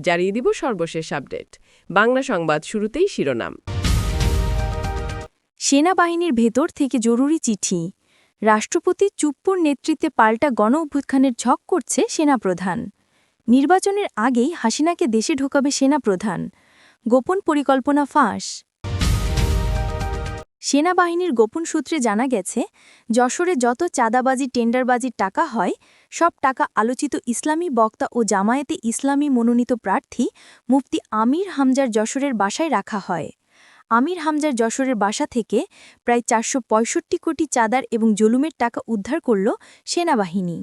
জানিয়ে দিব সর্বশেষ আপডেট। বাংলা সংবাদ শুরুতেই শিরোনাম। সেনাবাহিনীর ভেতর থেকে জরুরি চিঠি। রাষ্ট্রপতি চুপ্পুর নেতৃত্বে পাল্টা গণ অভ্যুত্থানের ঝক করছে সেনাপ্রধান। নির্বাচনের আগেই হাসিনাকে দেশে ঢোকাবে সেনাপ্রধান। গোপন পরিকল্পনা ফাঁস। সেনাবাহিনীর গোপন সূত্রে জানা গেছে, যশোরে যত চাঁদাবাজি টেন্ডারবাজির টাকা হয়, সব টাকা আলোচিত ইসলামী বক্তা ও জামায়াতে ইসলামী মনোনীত প্রার্থী মুফতি আমির হামজার যশোরের বাসায় রাখা হয়। আমির হামজার যশোরের বাসা থেকে প্রায় ৪৬৫ কোটি চাঁদার এবং জুলুমের টাকা উদ্ধার করল সেনাবাহিনী।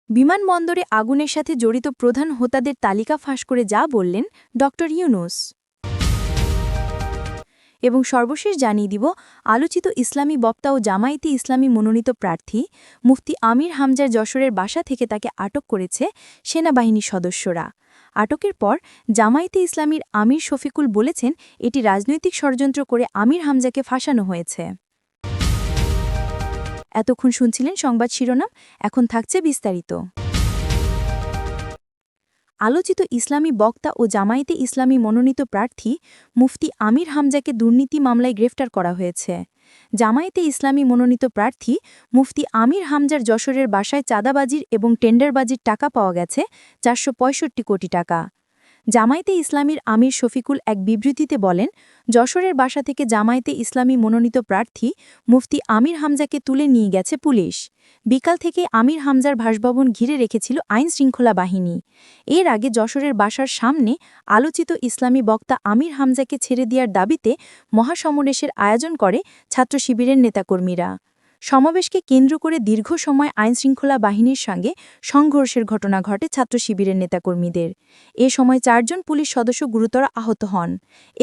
বিমানবন্দরে আগুনের সাথে জড়িত প্রধান হোতাদের তালিকা ফাঁস করে যা বললেন ড ইউনূস। এবং সর্বশেষ জানিয়ে দিব, আলোচিত ইসলামী বক্তা ও জামায়াতে ইসলামী মনোনীত প্রার্থী মুফতি আমির হামজার যশোরের বাসা থেকে তাকে আটক করেছে সেনাবাহিনীর সদস্যরা। আটকের পর জামায়াতে ইসলামীর আমির শফিকুল বলেছেন, এটি রাজনৈতিক ষড়যন্ত্র করে আমির হামজাকে ফাঁসানো হয়েছে। এতক্ষণ শুনছিলেন সংবাদ শিরোনাম, এখন থাকছে বিস্তারিত। আলোচিত ইসলামী বক্তা ও জামায়াতে ইসলামী মনোনীত প্রার্থী মুফতি আমির হামজাকে দুর্নীতি মামলায় গ্রেফতার করা হয়েছে। জামায়াতে ইসলামী মনোনীত প্রার্থী মুফতি আমির হামজার যশোরের বাসায় চাঁদাবাজির এবং টেন্ডারবাজির টাকা পাওয়া গেছে ৪৬৫ কোটি টাকা। জামায়াতে ইসলামীর আমির শফিকুল এক বিবৃতিতে বলেন, যশোরের বাসা থেকে জামায়াতে ইসলামী মনোনীত প্রার্থী মুফতি আমির হামজাকে তুলে নিয়ে গেছে পুলিশ। বিকাল থেকে আমির হামজার বাসভবন ঘিরে রেখেছিল আইনশৃঙ্খলা বাহিনী। এর আগে যশোরের বাসার সামনে আলোচিত ইসলামী বক্তা আমির হামজাকে ছেড়ে দেওয়ার দাবিতে মহাসমাবেশের আয়োজন করে ছাত্র শিবিরের নেতাকর্মীরা। সমাবেশকে কেন্দ্র করে দীর্ঘ সময় আইনশৃঙ্খলা বাহিনীর সঙ্গে সংঘর্ষের ঘটনা ঘটে ছাত্র শিবিরের নেতাকর্মীদের। এ সময় ৪ জন পুলিশ সদস্য গুরুতর আহত হন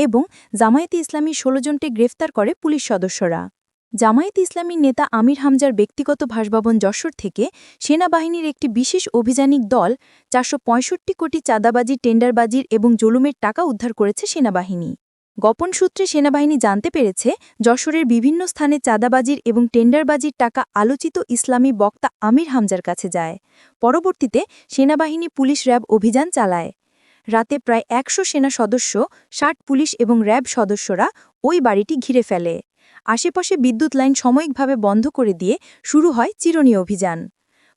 এবং জামায়াতে ইসলামী ১৬ জনকে গ্রেফতার করে পুলিশ সদস্যরা। জামায়াতে ইসলামীর নেতা আমির হামজার ব্যক্তিগত বাসভবন যশোর থেকে সেনাবাহিনীর একটি বিশেষ অভিযানিক দল ৪৬৫ কোটি চাঁদাবাজি টেন্ডারবাজির এবং জুলুমের টাকা উদ্ধার করেছে সেনাবাহিনী। গোপন সূত্রে সেনাবাহিনী জানতে পেরেছে, যশোরের বিভিন্ন স্থানে চাঁদাবাজির এবং টেন্ডারবাজির টাকা আলোচিত ইসলামী বক্তা আমির হামজার কাছে যায়। পরবর্তীতে সেনাবাহিনী পুলিশ র্যাব অভিযান চালায়। রাতে প্রায় ১০০ সেনা সদস্য, ৬০ পুলিশ এবং র্যাব সদস্যরা ওই বাড়িটি ঘিরে ফেলে। আশেপাশে বিদ্যুৎ লাইন সাময়িকভাবে বন্ধ করে দিয়ে শুরু হয় চিরুনি অভিযান।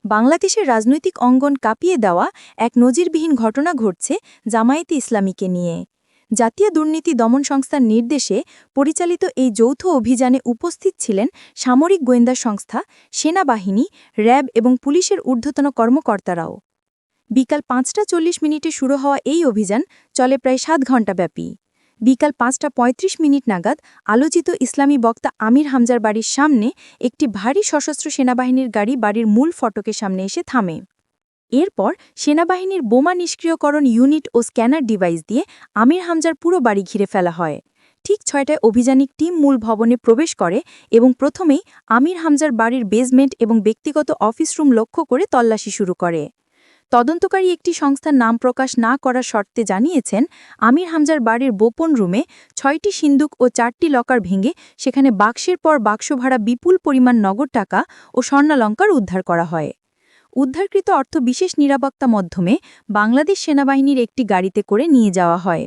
বাংলাদেশের রাজনৈতিক অঙ্গন কাঁপিয়ে দেওয়া এক নজিরবিহীন ঘটনা ঘটছে জামায়াতে ইসলামীকে নিয়ে। জাতীয় দুর্নীতি দমন সংস্থার নির্দেশে পরিচালিত এই যৌথ অভিযানে উপস্থিত ছিলেন সামরিক গোয়েন্দা সংস্থা, সেনাবাহিনী, র্যাব এবং পুলিশের ঊর্ধ্বতন কর্মকর্তারাও। বিকাল ৫টা ৪০ মিনিটে শুরু হওয়া এই অভিযান চলে প্রায় ৭ ঘণ্টাব্যাপী। বিকাল ৫টা ৩৫ মিনিট নাগাদ আলোচিত ইসলামী বক্তা আমির হামজার বাড়ির সামনে একটি ভারী সশস্ত্র সেনাবাহিনীর গাড়ি বাড়ির মূল ফটকের সামনে এসে থামে। এরপর সেনাবাহিনীর বোমা নিষ্ক্রিয়করণ ইউনিট ও স্ক্যানার ডিভাইস দিয়ে আমির হামজার পুরো বাড়ি ঘিরে ফেলা হয়। ঠিক ৬টায় অভিযানিক টিম মূল ভবনে প্রবেশ করে এবং প্রথমেই আমির হামজার বাড়ির বেসমেন্ট এবং ব্যক্তিগত অফিস রুম লক্ষ্য করে তল্লাশি শুরু করে। তদন্তকারী একটি সংস্থার নাম প্রকাশ না করার শর্তে জানিয়েছেন, আমির হামজার বাড়ির গোপন রুমে ৬টি সিন্দুক ও ৪টি লকার ভেঙে সেখানে বাক্সের পর বাক্স ভরা বিপুল পরিমাণ নগদ টাকা ও স্বর্ণালঙ্কার উদ্ধার করা হয়। উদ্ধারকৃত অর্থ বিশেষ নিরাপত্তা মাধ্যমে বাংলাদেশ সেনাবাহিনীর একটি গাড়িতে করে নিয়ে যাওয়া হয়।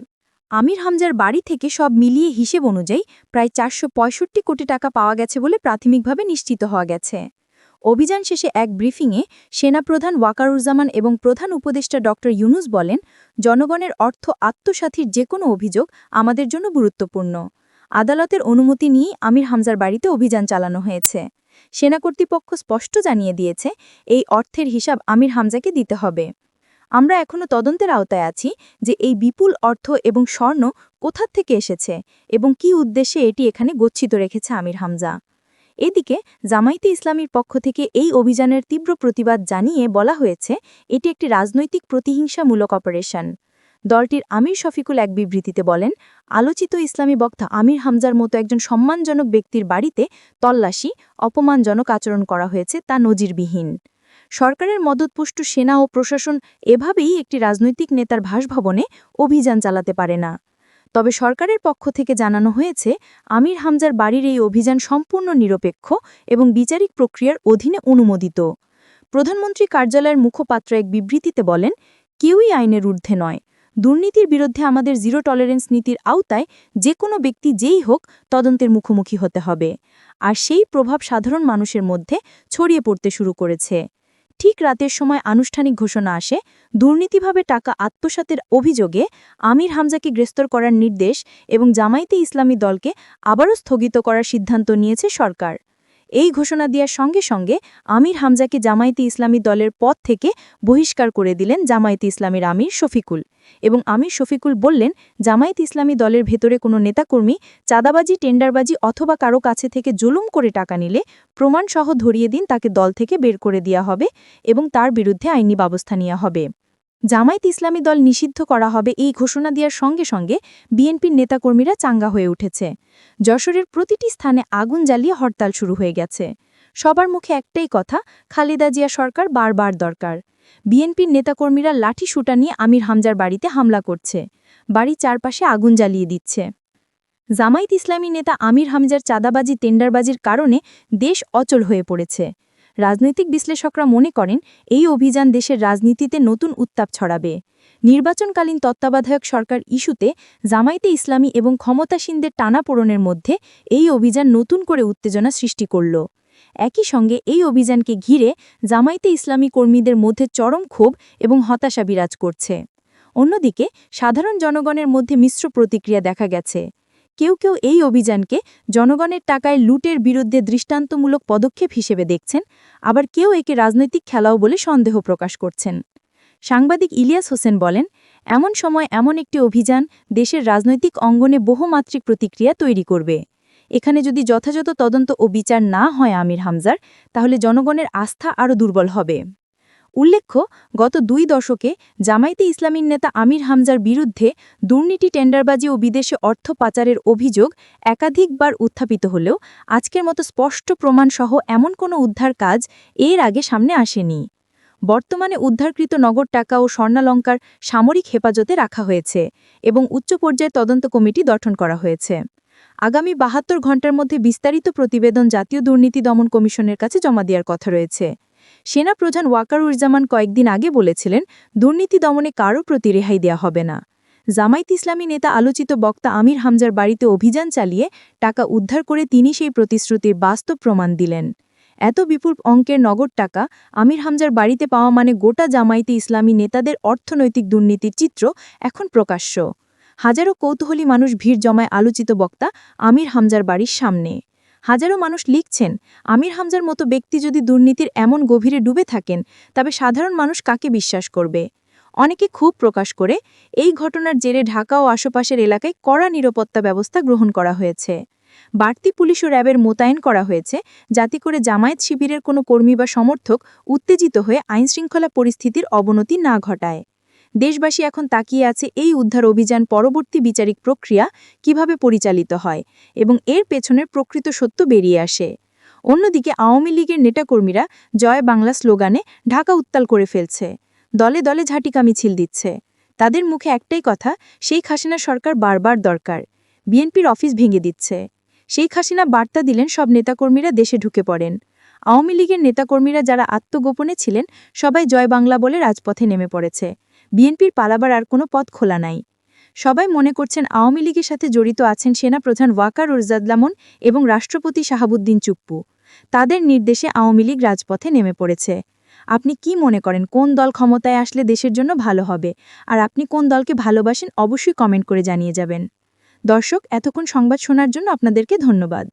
আমির হামজার বাড়ি থেকে সব মিলিয়ে হিসেব অনুযায়ী প্রায় ৪৬৫ কোটি টাকা পাওয়া গেছে বলে প্রাথমিকভাবে নিশ্চিত হওয়া গেছে। অভিযান শেষে এক ব্রিফিংয়ে সেনাপ্রধান ওয়াকারুজ্জামান এবং প্রধান উপদেষ্টা ড ইউনূস বলেন, জনগণের অর্থ আত্মসাৎের যে কোনো অভিযোগ আমাদের জন্য গুরুত্বপূর্ণ। আদালতের অনুমতি নিয়েই আমির হামজার বাড়িতে অভিযান চালানো হয়েছে। সেনা কর্তৃপক্ষ স্পষ্ট জানিয়ে দিয়েছে, এই অর্থের হিসাব আমির হামজাকে দিতে হবে। আমরা এখনও তদন্তের আওতায় আছি যে এই বিপুল অর্থ এবং স্বর্ণ কোথা থেকে এসেছে এবং কী উদ্দেশ্যে এটি এখানে গচ্ছিত রেখেছে আমির হামজা। এদিকে জামায়াতে ইসলামীর পক্ষ থেকে এই অভিযানের তীব্র প্রতিবাদ জানিয়ে বলা হয়েছে, এটি একটি রাজনৈতিক প্রতিহিংসামূলক অপারেশন। দলটির আমির শফিকুল এক বিবৃতিতে বলেন, আলোচিত ইসলামী বক্তা আমির হামজার মতো একজন সম্মানজনক ব্যক্তির বাড়িতে তল্লাশি, অপমানজনক আচরণ করা হয়েছে, তা নজিরবিহীন। সরকারের মদতপুষ্ট সেনা ও প্রশাসন এভাবেই একটি রাজনৈতিক নেতার বাসভবনে অভিযান চালাতে পারে না। তবে সরকারের পক্ষ থেকে জানানো হয়েছে, আমির হামজার বাড়ির এই অভিযান সম্পূর্ণ নিরপেক্ষ এবং বিচারিক প্রক্রিয়ার অধীনে অনুমোদিত। প্রধানমন্ত্রী কার্যালয়ের মুখপাত্র এক বিবৃতিতে বলেন, কেউই আইনের ঊর্ধ্বে নয়। দুর্নীতির বিরুদ্ধে আমাদের জিরো টলারেন্স নীতির আওতায় যে কোনো ব্যক্তি যেই হোক তদন্তের মুখোমুখি হতে হবে। আর সেই প্রভাব সাধারণ মানুষের মধ্যে ছড়িয়ে পড়তে শুরু করেছে। ঠিক রাতের সময় আনুষ্ঠানিক ঘোষণা আসে, দুর্নীতিভাবে টাকা আত্মসাতের অভিযোগে আমির হামজাকে গ্রেফতার করার নির্দেশ এবং জামায়াতে ইসলামী দলকে আবারও স্থগিত করার সিদ্ধান্ত নিয়েছে সরকার। এই ঘোষণা দেওয়ার সঙ্গে সঙ্গে আমির হামজাকে জামায়াতে ইসলামী দলের পদ থেকে বহিষ্কার করে দিলেন জামায়াতে ইসলামীর আমির শফিকুল। এবং আমির শফিকুল বললেন, জামায়াতে ইসলামী দলের ভেতরে কোনো নেতাকর্মী চাঁদাবাজি, টেন্ডারবাজি অথবা কারো কাছে থেকে জুলুম করে টাকা নিলে প্রমাণসহ ধরিয়ে দিন, তাকে দল থেকে বের করে দেওয়া হবে এবং তার বিরুদ্ধে আইনি ব্যবস্থা নেওয়া হবে। জামায়াতে ইসলামী দল নিষিদ্ধ করা হবে এই ঘোষণা দেওয়ার সঙ্গে সঙ্গে বিএনপির নেতাকর্মীরা চাঙ্গা হয়ে উঠেছে। যশোরের প্রতিটি স্থানে আগুন জ্বালিয়ে হরতাল শুরু হয়ে গেছে। সবার মুখে একটাই কথা, খালেদা জিয়া সরকার বারবার দরকার। বিএনপির নেতাকর্মীরা লাঠি সুটা নিয়ে আমির হামজার বাড়িতে হামলা করছে, বাড়ির চারপাশে আগুন জ্বালিয়ে দিচ্ছে। জামায়াতে ইসলামী নেতা আমির হামজার চাঁদাবাজি, টেন্ডারবাজির কারণে দেশ অচল হয়ে পড়েছে। রাজনৈতিক বিশ্লেষকরা মনে করেন, এই অভিযান দেশের রাজনীতিতে নতুন উত্তাপ ছড়াবে। নির্বাচনকালীন তত্ত্বাবধায়ক সরকার ইস্যুতে জামায়াতে ইসলামী এবং ক্ষমতাসীনদের টানাপোড়েনের মধ্যে এই অভিযান নতুন করে উত্তেজনা সৃষ্টি করল। একই সঙ্গে এই অভিযানকে ঘিরে জামায়াতে ইসলামী কর্মীদের মধ্যে চরম ক্ষোভ এবং হতাশা বিরাজ করছে। অন্যদিকে সাধারণ জনগণের মধ্যে মিশ্র প্রতিক্রিয়া দেখা গেছে। কেউ কেউ এই অভিযানকে জনগণের টাকায় লুটের বিরুদ্ধে দৃষ্টান্তমূলক পদক্ষেপ হিসেবে দেখছেন, আবার কেউ একে রাজনৈতিক খেলাও বলে সন্দেহ প্রকাশ করছেন। সাংবাদিক ইলিয়াস হোসেন বলেন, এমন সময় এমন একটি অভিযান দেশের রাজনৈতিক অঙ্গনে বহুমাত্রিক প্রতিক্রিয়া তৈরি করবে। এখানে যদি যথাযথ তদন্ত ও বিচার না হয় আমির হামজার, তাহলে জনগণের আস্থা আরও দুর্বল হবে। উল্লেখ্য, গত 2 দশকে জামায়াতে ইসলামীর নেতা আমির হামজার বিরুদ্ধে দুর্নীতি, টেন্ডারবাজি ও বিদেশে অর্থ পাচারের অভিযোগ একাধিকবার উত্থাপিত হলেও আজকের মতো স্পষ্ট প্রমাণসহ এমন কোনো উদ্ধার কাজ এর আগে সামনে আসেনি। বর্তমানে উদ্ধারকৃত নগদ টাকা ও স্বর্ণালঙ্কার সামরিক হেফাজতে রাখা হয়েছে এবং উচ্চ পর্যায়ে তদন্ত কমিটি গঠন করা হয়েছে। আগামী 72 ঘণ্টার মধ্যে বিস্তারিত প্রতিবেদন জাতীয় দুর্নীতি দমন কমিশনের কাছে জমা দেওয়ার কথা রয়েছে। সেনাপ্রধান ওয়াকারুজ্জামান কয়েকদিন আগে বলেছিলেন, দুর্নীতি দমনে কারও প্রতি রেহাই দেওয়া হবে না। জামায়াতে ইসলামী নেতা আলোচিত বক্তা আমির হামজার বাড়িতে অভিযান চালিয়ে টাকা উদ্ধার করে তিনি সেই প্রতিশ্রুতির বাস্তব প্রমাণ দিলেন। এত বিপুল অঙ্কের নগদ টাকা আমির হামজার বাড়িতে পাওয়া মানে গোটা জামায়াতে ইসলামী নেতাদের অর্থনৈতিক দুর্নীতির চিত্র এখন প্রকাশ্য। হাজারো কৌতূহলী মানুষ ভিড় জমায় আলোচিত বক্তা আমির হামজার বাড়ির সামনে। হাজারো মানুষ লিখছেন, আমির হামজার মতো ব্যক্তি যদি দুর্নীতির এমন গভীরে ডুবে থাকেন, তবে সাধারণ মানুষ কাকে বিশ্বাস করবে? অনেকে ক্ষোভ প্রকাশ করে, এই ঘটনার জেরে ঢাকা ও আশেপাশের এলাকায় কড়া নিরাপত্তা ব্যবস্থা গ্রহণ করা হয়েছে। বাড়তি পুলিশ ও র্যাবের মোতায়েন করা হয়েছে, যাতে করে জামায়াত শিবিরের কোনো কর্মী বা সমর্থক উত্তেজিত হয়ে আইনশৃঙ্খলা পরিস্থিতির অবনতি না ঘটায়। দেশবাসী এখন তাকিয়ে আছে এই উদ্ধার অভিযান পরবর্তী বিচারিক প্রক্রিয়া কিভাবে পরিচালিত হয় এবং এর পেছনের প্রকৃত সত্য বেরিয়ে আসে। অন্যদিকে আওয়ামী লীগের নেতাকর্মীরা জয় বাংলা স্লোগানে ঢাকা উত্তাল করে ফেলছে, দলে দলে ঝাঁটিকা মিছিল দিচ্ছে। তাদের মুখে একটাই কথা, শেখ হাসিনা সরকার বারবার দরকার। বিএনপির অফিস ভেঙে দিচ্ছে। শেখ হাসিনা বার্তা দিলেন, সব নেতাকর্মীরা দেশে ঢুকে পড়েন। আওয়ামী লীগের নেতাকর্মীরা যারা আত্মগোপনে ছিলেন, সবাই জয় বাংলা বলে রাজপথে নেমে পড়েছে। বিএনপির পালাবার আর কোনো পথ খোলা নাই। সবাই মনে করছেন আওয়ামী লীগের সাথে জড়িত আছেন সেনাপ্রধান ওয়াকারুজ্জামান এবং রাষ্ট্রপতি শাহাবুদ্দিন চুপ্পু। তাদের নির্দেশে আওয়ামী লীগ রাজপথে নেমে পড়েছে। আপনি কি মনে করেন কোন দল ক্ষমতায় আসলে দেশের জন্য ভালো হবে? আর আপনি কোন দলকে ভালোবাসেন অবশ্যই কমেন্ট করে জানিয়ে যাবেন। দর্শক, এতক্ষণ সংবাদ শোনার জন্য আপনাদেরকে ধন্যবাদ।